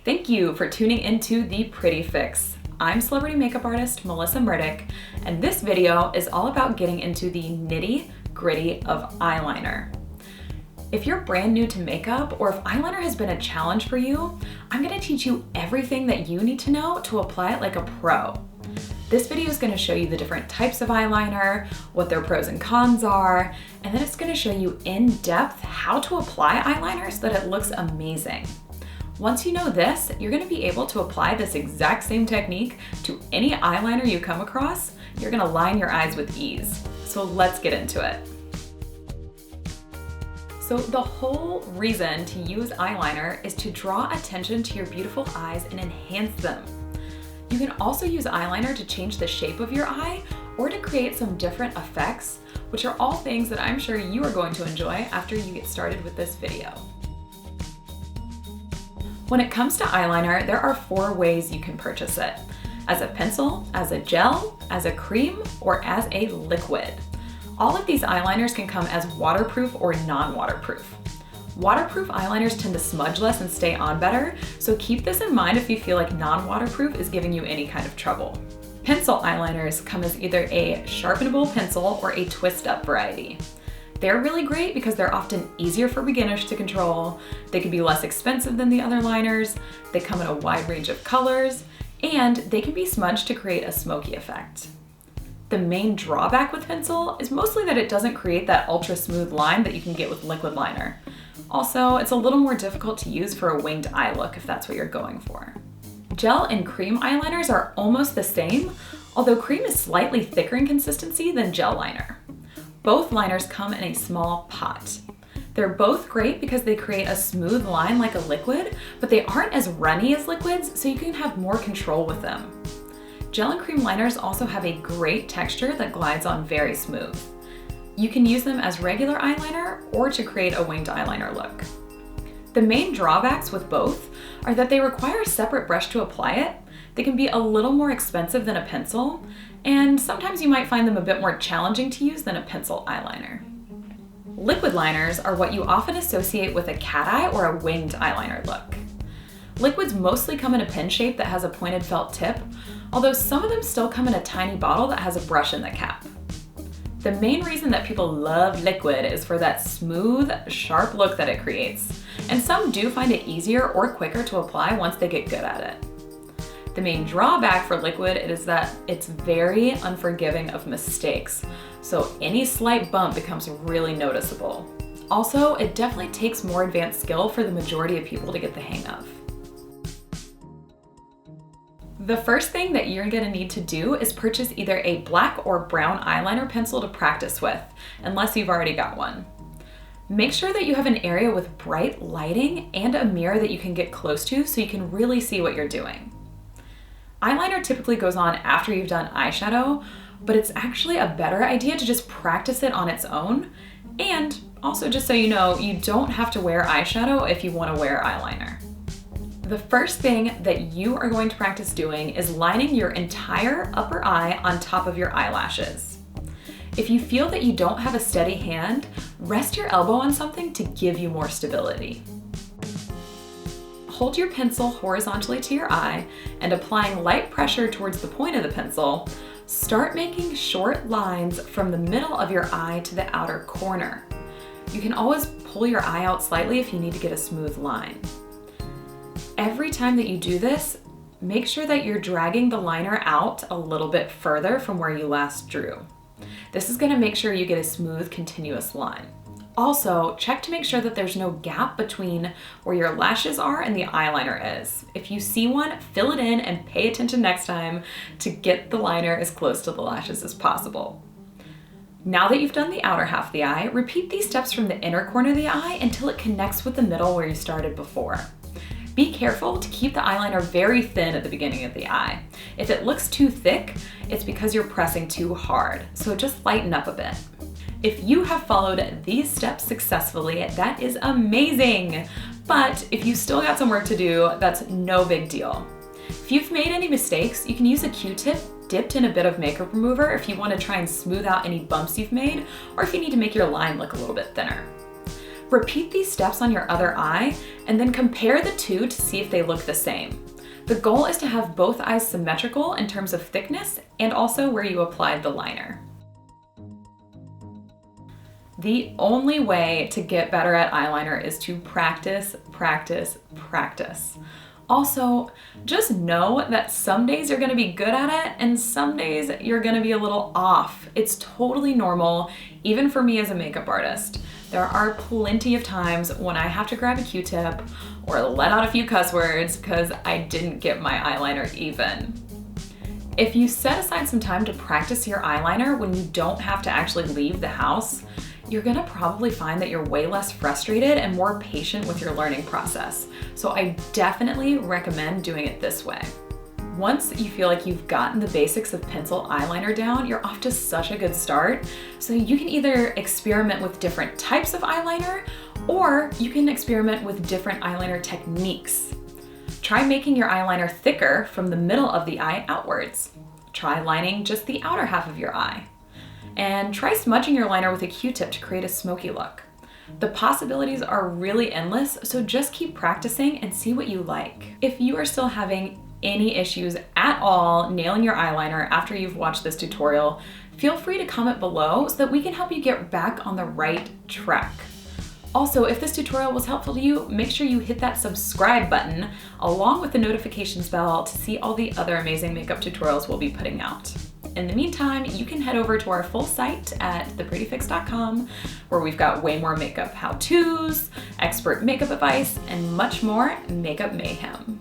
Thank you for tuning into The Pretty Fix. I'm celebrity makeup artist Melissa Murdick, and this video is all about getting into the nitty-gritty of eyeliner. If you're brand new to makeup, or if eyeliner has been a challenge for you, I'm gonna teach you everything that you need to know to apply it like a pro. This video is gonna show you the different types of eyeliner, what their pros and cons are, and then it's gonna show you in depth how to apply eyeliner so that it looks amazing. Once you know this, you're gonna be able to apply this exact same technique to any eyeliner you come across. You're gonna line your eyes with ease. So let's get into it. So the whole reason to use eyeliner is to draw attention to your beautiful eyes and enhance them. You can also use eyeliner to change the shape of your eye or to create some different effects, which are all things that I'm sure you are going to enjoy after you get started with this video. When it comes to eyeliner, there are 4 ways you can purchase it: as a pencil, as a gel, as a cream, or as a liquid. All of these eyeliners can come as waterproof or non-waterproof. Waterproof eyeliners tend to smudge less and stay on better, so keep this in mind if you feel like non-waterproof is giving you any kind of trouble. Pencil eyeliners come as either a sharpenable pencil or a twist-up variety. They're really great because they're often easier for beginners to control, they can be less expensive than the other liners, they come in a wide range of colors, and they can be smudged to create a smoky effect. The main drawback with pencil is mostly that it doesn't create that ultra smooth line that you can get with liquid liner. Also, it's a little more difficult to use for a winged eye look if that's what you're going for. Gel and cream eyeliners are almost the same, although cream is slightly thicker in consistency than gel liner. Both liners come in a small pot. They're both great because they create a smooth line like a liquid, but they aren't as runny as liquids, so you can have more control with them. Gel and cream liners also have a great texture that glides on very smooth. You can use them as regular eyeliner or to create a winged eyeliner look. The main drawbacks with both are that they require a separate brush to apply it, they can be a little more expensive than a pencil, and sometimes you might find them a bit more challenging to use than a pencil eyeliner. Liquid liners are what you often associate with a cat eye or a winged eyeliner look. Liquids mostly come in a pen shape that has a pointed felt tip, although some of them still come in a tiny bottle that has a brush in the cap. The main reason that people love liquid is for that smooth, sharp look that it creates, and some do find it easier or quicker to apply once they get good at it. The main drawback for liquid is that it's very unforgiving of mistakes, so any slight bump becomes really noticeable. Also, it definitely takes more advanced skill for the majority of people to get the hang of. The first thing that you're gonna need to do is purchase either a black or brown eyeliner pencil to practice with, unless you've already got one. Make sure that you have an area with bright lighting and a mirror that you can get close to so you can really see what you're doing. Eyeliner typically goes on after you've done eyeshadow, but it's actually a better idea to just practice it on its own. And also, just so you know, you don't have to wear eyeshadow if you want to wear eyeliner. The first thing that you are going to practice doing is lining your entire upper eye on top of your eyelashes. If you feel that you don't have a steady hand, rest your elbow on something to give you more stability. Hold your pencil horizontally to your eye and applying light pressure towards the point of the pencil, start making short lines from the middle of your eye to the outer corner. You can always pull your eye out slightly if you need to get a smooth line. Every time that you do this, make sure that you're dragging the liner out a little bit further from where you last drew. This is going to make sure you get a smooth, continuous line. Also, check to make sure that there's no gap between where your lashes are and the eyeliner is. If you see one, fill it in and pay attention next time to get the liner as close to the lashes as possible. Now that you've done the outer half of the eye, repeat these steps from the inner corner of the eye until it connects with the middle where you started before. Be careful to keep the eyeliner very thin at the beginning of the eye. If it looks too thick, it's because you're pressing too hard, so just lighten up a bit. If you have followed these steps successfully, that is amazing. But if you still got some work to do, that's no big deal. If you've made any mistakes, you can use a Q-tip dipped in a bit of makeup remover if you want to try and smooth out any bumps you've made, or if you need to make your line look a little bit thinner. repeat these steps on your other eye and then compare the two to see if they look the same. The goal is to have both eyes symmetrical in terms of thickness and also where you applied the liner. The only way to get better at eyeliner is to practice, practice, practice. Also, just know that some days you're gonna be good at it and some days you're gonna be a little off. It's totally normal, even for me as a makeup artist. There are plenty of times when I have to grab a Q-tip or let out a few cuss words because I didn't get my eyeliner even. If you set aside some time to practice your eyeliner when you don't have to actually leave the house, you're gonna probably find that you're way less frustrated and more patient with your learning process. So I definitely recommend doing it this way. Once you feel like you've gotten the basics of pencil eyeliner down, you're off to such a good start. So you can either experiment with different types of eyeliner, or you can experiment with different eyeliner techniques. Try making your eyeliner thicker from the middle of the eye outwards. Try lining just the outer half of your eye. And try smudging your liner with a Q-tip to create a smoky look. The possibilities are really endless, so just keep practicing and see what you like. If you are still having any issues at all nailing your eyeliner after you've watched this tutorial, feel free to comment below so that we can help you get back on the right track. Also, if this tutorial was helpful to you, make sure you hit that subscribe button along with the notifications bell to see all the other amazing makeup tutorials we'll be putting out. In the meantime, you can head over to our full site at theprettyfix.com, where we've got way more makeup how-tos, expert makeup advice, and much more makeup mayhem.